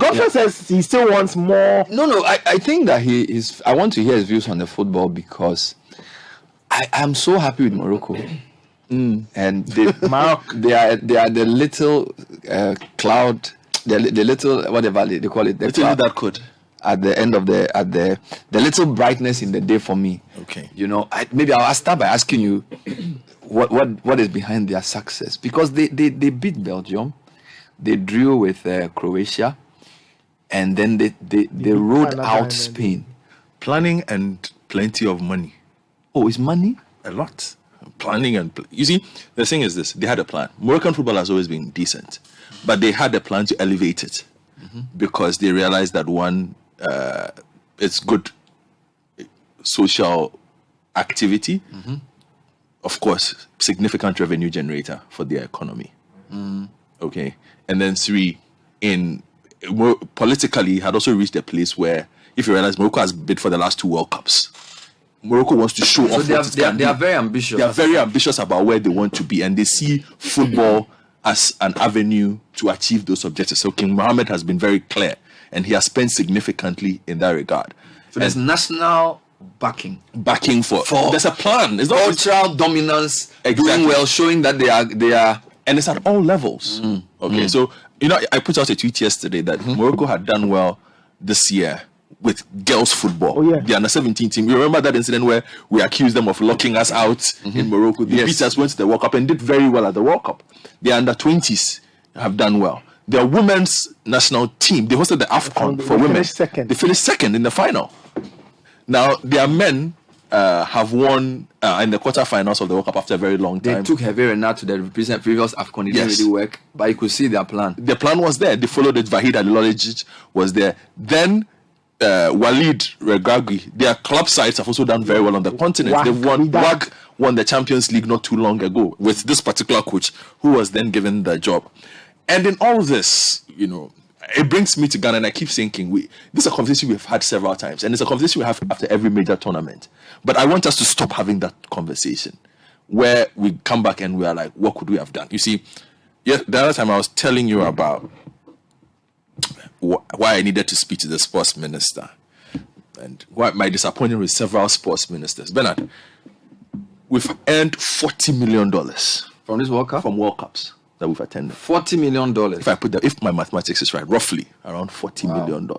Godfred says he still wants more. No. I think that I want to hear his views on the football because I'm so happy with Morocco. And they are the little cloud, the little whatever they call it, the cloud that could at the end of the little brightness in the day for me. Okay, maybe I'll start by asking you what is behind their success, because they beat Belgium, they drew with Croatia, and then they rode out Spain. Planning and plenty of money. Oh, is money? A lot. Planning and you see, the thing is this: they had a plan. Moroccan football has always been decent, but they had a plan to elevate it because they realized that one, it's good social activity, of course, significant revenue generator for their economy. Okay, and then three, politically, had also reached a place where, if you realize, Morocco has bid for the last 2 World Cups. Morocco wants to show off. So they are very ambitious. They are very ambitious about where they want to be, and they see football as an avenue to achieve those objectives. So King Mohammed has been very clear, and he has spent significantly in that regard. So there's national backing for there's a plan. It's not cultural dominance, doing well, showing that they are, and it's at all levels. Okay, so I put out a tweet yesterday that Morocco had done well this year with girls football. The under-17 team. You remember that incident where we accused them of locking us out in Morocco? The beaters went to the World Cup and did very well at the World Cup. The under-20s have done well. Their women's national team, they hosted the AFCON for women. They finished second in the final. Now, their men have won in the quarterfinals of the World Cup after a very long time. They took Hervé to the previous AFCON. It didn't really work, but you could see their plan. The plan was there. They followed it. Vahid Alilogic was there. Then Walid Regragui, their club sides have also done very well on the continent. They won the Champions League not too long ago with this particular coach who was then given the job. And in all this, it brings me to Ghana, and I keep thinking, this is a conversation we've had several times, and it's a conversation we have after every major tournament. But I want us to stop having that conversation where we come back and we are like, what could we have done? You see, the other time I was telling you about why I needed to speak to the sports minister and why my disappointment with several sports ministers. Bernard, we've earned $40 million from this World Cup? From World Cups that we've attended. $40 million. If my mathematics is right, roughly around $40 million.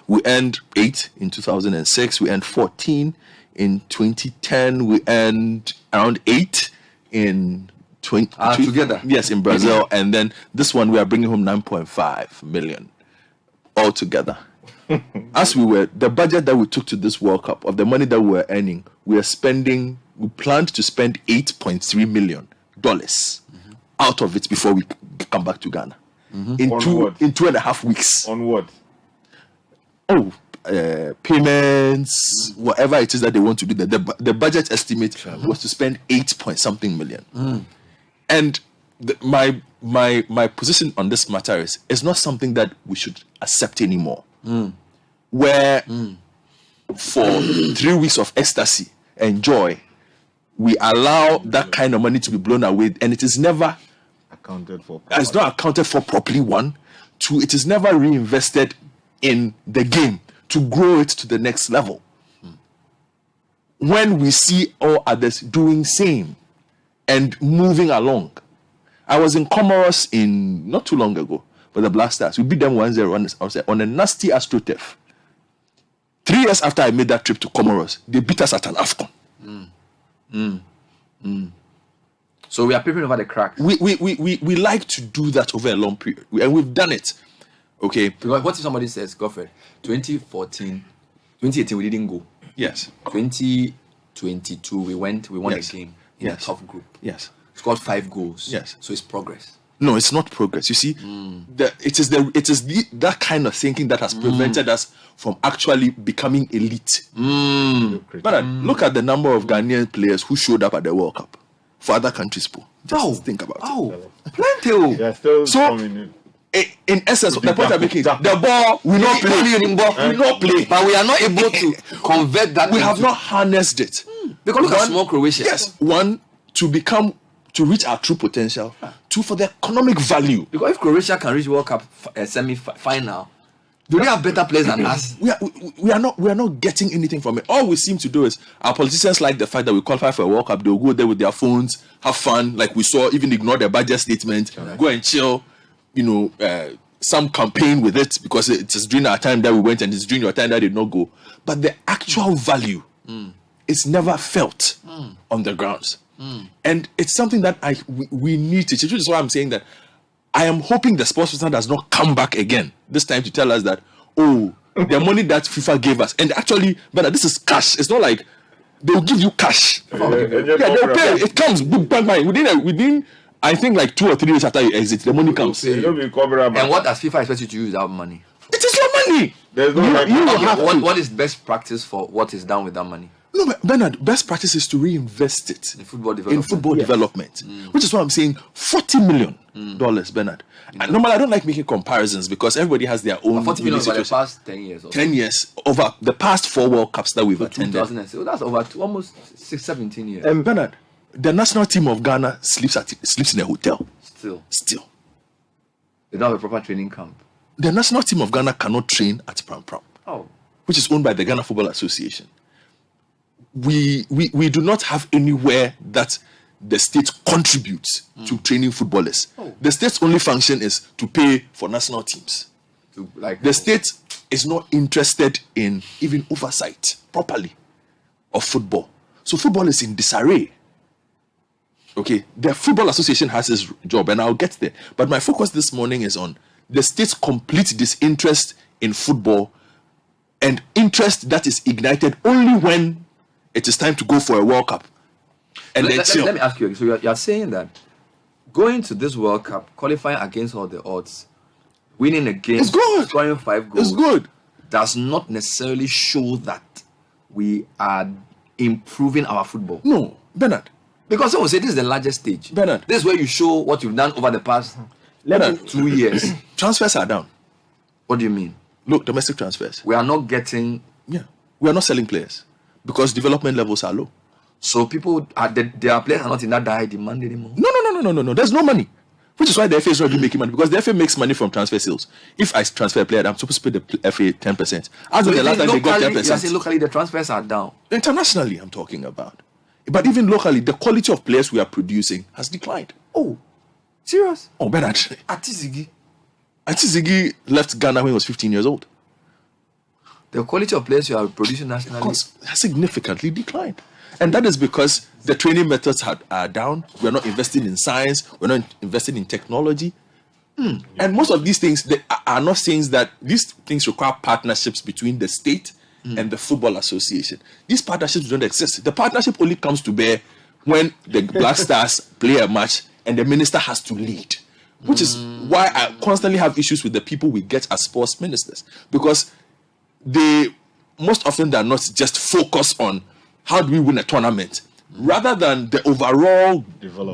We earned 8 in 2006. We earned 14 in 2010. We earned around 8 in together. Yes, in Brazil. And then this one we are bringing home 9.5 million altogether. As the budget that we took to this World Cup, of the money that we were earning, we planned to spend $8.3 million out of it before we come back to Ghana. In 2.5 weeks. On what? Payments, whatever it is that they want to do. The budget estimate was to spend 8-point-something million. And my position on this matter is, it's not something that we should accept anymore. Where for 3 weeks of ecstasy and joy, we allow that kind of money to be blown away, and it is never accounted for. It's not accounted for properly. 1, 2, it is never reinvested in the game to grow it to the next level. When we see all others doing same and moving along. I was in Comoros not too long ago, but the Black Stars, we beat them 1-0 on a nasty AstroTurf. 3 years after I made that trip to Comoros, they beat us at an AFCON. So we are peeping over the cracks. We like to do that over a long period, and we've done it. Okay. Because what if somebody says, Godfred, 2018 we didn't go. Yes. 2022 we won a game in a tough group. Yes. Scored 5 goals. Yes. So it's progress. No, it's not progress. You see, it is that kind of thinking that has prevented us from actually becoming elite. But look at the number of Ghanaian players who showed up at the World Cup for other countries. Just think about it. Plenty. They're still coming in essence, the point I'm making, the ball we not play, but we are not able to convert that. We have not harnessed it because look at small Croatia. Yes, 1, to reach our true potential. 2, for the economic value. Because if Croatia can reach World Cup semi-final, Do they have better players than us? We are not getting anything from it. All we seem to do is our politicians like the fact that we qualify for a World Cup. They'll go there with their phones, have fun, like we saw, even ignore their budget statement, go and chill, some campaign with it because it is during our time that we went and it's during your time that did not go. But the actual value is never felt on the grounds. And it's something that we need to change. Which is why I'm saying that I am hoping the sports minister does not come back again this time to tell us that, the money that FIFA gave us, and actually, but this is cash. It's not like they'll give you cash. They'll pay. It comes within I think like 2 or 3 days after you exit, the money comes. And what does FIFA expect you to use that money? It is your money. There's no what is best practice for what is done with that money? No, but Bernard, best practice is to reinvest it in football development. Development, which is why I'm saying $40 million, Bernard. And normally, I don't like making comparisons because everybody has their own. $40 million over the past 10 years. 10 years over the past 4 World Cups that we've attended. So that's over almost 17 years. Bernard, the national team of Ghana sleeps in a hotel. Still. They don't have a proper training camp. The national team of Ghana cannot train at Pram Pram, which is owned by the Ghana Football Association. We do not have anywhere that the state contributes to training footballers. The state's only function is to pay for national teams. The state is not interested in even oversight properly of football. So football is in disarray. Okay, the Football Association has its job, and I'll get there. But my focus this morning is on the state's complete disinterest in football, and interest that is ignited only when it is time to go for a World Cup. And let me ask you. So you're saying that going to this World Cup, qualifying against all the odds, winning a game, scoring 5 goals, it's good, does not necessarily show that we are improving our football. No, Bernard. Because someone say this is the largest stage. Bernard. This is where you show what you've done over the past 2 years. Transfers are down. What do you mean? Look, domestic transfers. We are not getting... Yeah. We are not selling players because development levels are low. So people, their players are not in that high demand anymore? No. There's no money. Which is why the FA is not really making money, because the FA makes money from transfer sales. If I transfer a player, I'm supposed to pay the FA 10%. As of the last time they got 10%. You say locally the transfers are down. Internationally, I'm talking about. But even locally, the quality of players we are producing has declined. Oh, serious? Oh, Bernard. Atizigi left Ghana when he was 15 years old. The quality of players you are producing nationally has significantly declined. And that is because the training methods are down. We're not investing in science. We're not investing in technology. And most of these things are not things that these things require partnerships between the state and the Football Association. These partnerships don't exist. The partnership only comes to bear when the Black Stars play a match and the minister has to lead. Which is why I constantly have issues with the people we get as sports ministers. Because they most often than not just focus on how do we win a tournament rather than the overall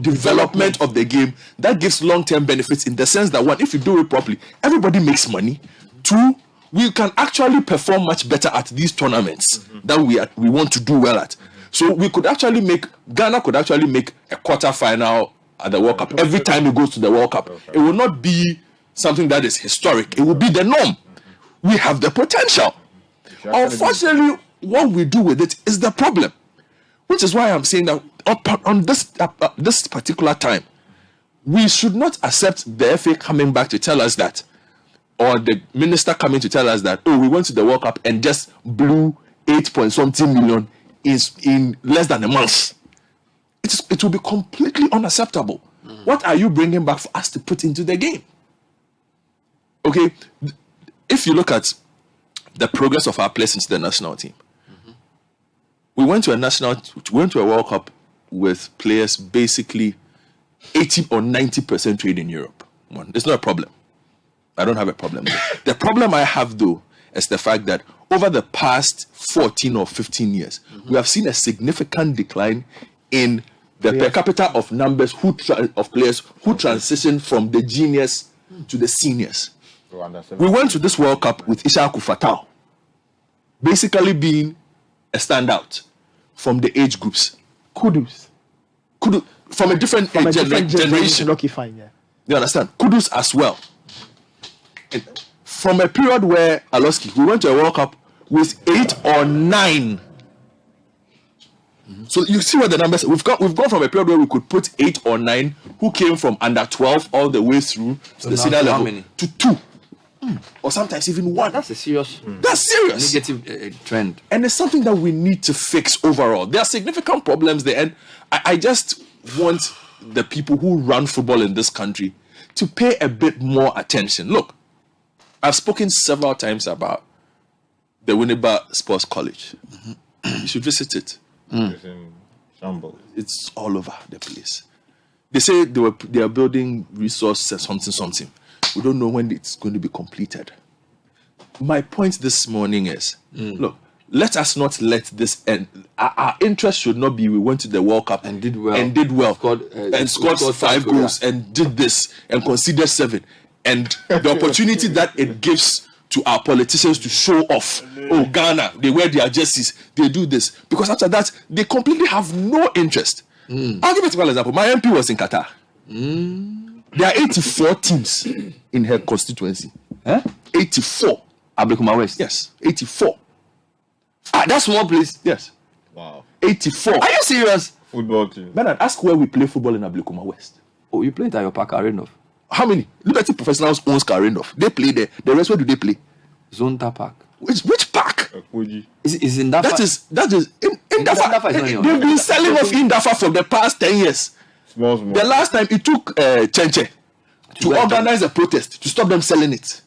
development of the game that gives long-term benefits, in the sense that, one, if you do it properly, everybody makes money. 2, we can actually perform much better at these tournaments that we want to do well at. So Ghana could actually make a quarter-final at the World Cup every time it goes to the World Cup. It will not be something that is historic. It will be the norm. We have the potential. Unfortunately, what we do with it is the problem. Which is why I'm saying that on this particular time, we should not accept the FA coming back to tell us that, or the minister coming to tell us that, we went to the World Cup and just blew 8-point-something million in less than a month. It will be completely unacceptable. What are you bringing back for us to put into the game? Okay, if you look at the progress of our players into the national team, we went to a World Cup with players basically 80 or 90% trained in Europe. It's not a problem. I don't have a problem there. The problem I have, though, is the fact that over the past 14 or 15 years, we have seen a significant decline in the per capita of numbers of players who transition from the juniors to the seniors. We went to this World Cup with Ishaku Fatau basically being a standout from the age groups. Kudus. From a different generation. Okay, fine, yeah. You understand? Kudus as well. from a period where Aloski, we went to a World Cup with 8 or 9. So you see what the numbers. We've gone from a period where we could put 8 or 9 who came from under 12 all the way through to the senior level to 2. Or sometimes even 1. That's a serious. That's serious. Negative trend. And it's something that we need to fix overall. There are significant problems there, and I just want the people who run football in this country to pay a bit more attention. Look, I've spoken several times about the Winneba Sports College. You should visit it. It's in shambles. It's all over the place. They say they are building resources, something. We don't know when it's going to be completed. My point this morning is, look, let us not let this end. Our interest should not be we went to the World Cup and did well, scored 5 goals and did this and conceded 7. And the opportunity that it gives to our politicians to show off. Oh, Ghana, they wear their jerseys, they do this. Because after that, they completely have no interest. I'll give a typical example. My MP was in Qatar. There are 84 teams in her constituency. 84. Ablekuma West. Yes, 84. That's small place. Yes. Wow. 84. Are you serious? Football team. Bernard, ask where we play football in Ablekuma West. Oh, you played at your park Arena. How many? Liberty Professionals owns Karenov. They play there. The rest, where do they play? Zonta Park. Which park? Koji. Is in Dafa? That is in Dafa. Dafa is not in They've been selling off in Dafa for the past 10 years. Small. The last time it took Chenche to organize a protest to stop them selling it.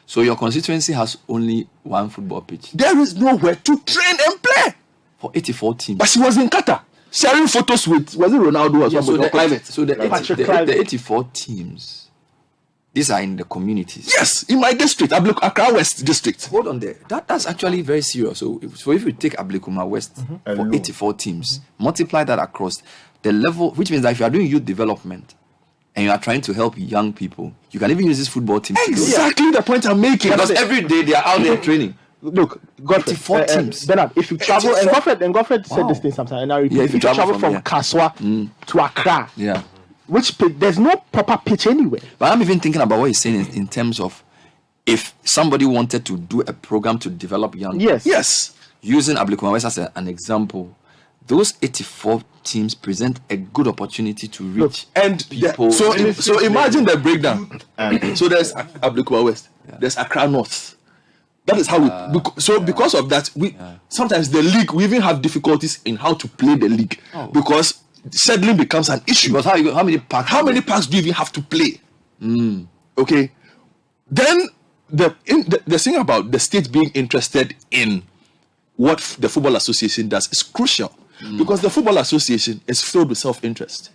So your constituency has only one football pitch There is nowhere to train and play. for 84 teams. But she was in Qatar sharing photos with, was it Ronaldo or somebody? So the 84 teams, these are in the communities. Yes, in my district, Accra West district. Hold on there. That's actually very serious. So if you take Ablekuma West for 84 teams, multiply that across the level, which means that if you are doing youth development and you are trying to help young people, you can even use this football team. Exactly the point I'm making. Because every day they are out there training. Look, Godfred, 84 teams. Bernard, if you travel, and Godfred said this thing sometimes, and I repeat, if you travel from Kaswa to Accra, which pitch, there's no proper pitch anywhere. But I'm even thinking about what he's saying in terms of if somebody wanted to do a program to develop young people. Yes. Using Ablekuma West as an example, those 84 teams present a good opportunity to reach people. So imagine the breakdown. So there's Ablekuma West, there's Accra North. That is how because of that, sometimes the league, we even have difficulties in how to play the league because scheduling becomes an issue. Because how many parks do you even have to play? Okay. Then the thing about the state being interested in what the Football Association does is crucial because the Football Association is filled with self-interest.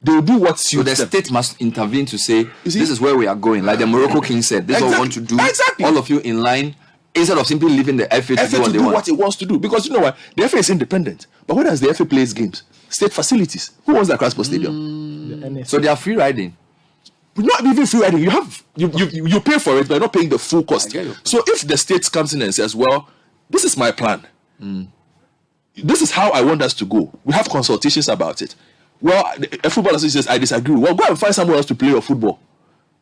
They will do what suits them. So the state must intervene to say, this is where we are going. Like the Morocco King said, this is what we want to do. Exactly. All of you in line, instead of simply leaving the FA to do what they want. What it wants to do. Because you know what? The FA is independent. But where does the FA play its games? State facilities. Who owns the Accra Sports Stadium? So they are free riding. Not even free riding. You pay for it, but you're not paying the full cost. So if the state comes in and says, well, this is my plan. This is how I want us to go. We have consultations about it. Well, a football association says, I disagree. Well, go and find someone else to play your football.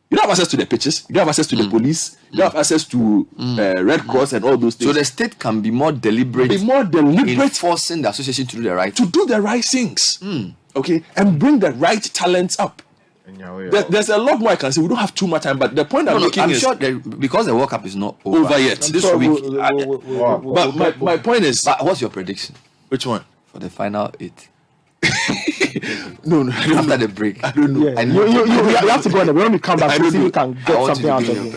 You don't have access to the pitches. You don't have access to the police. You don't have access to Red Cross and all those things. So the state can be more deliberate. In forcing the association to do the right things. Okay, and bring the right talents up. There's a lot more I can say. We don't have too much time, but the point I'm making is... sure because the World Cup is not over yet. This week... But my point is... But what's your prediction? Which one? For the final 8. No. After the break. I don't know. Yeah. You have to go on. When we come back, we can get something out of it.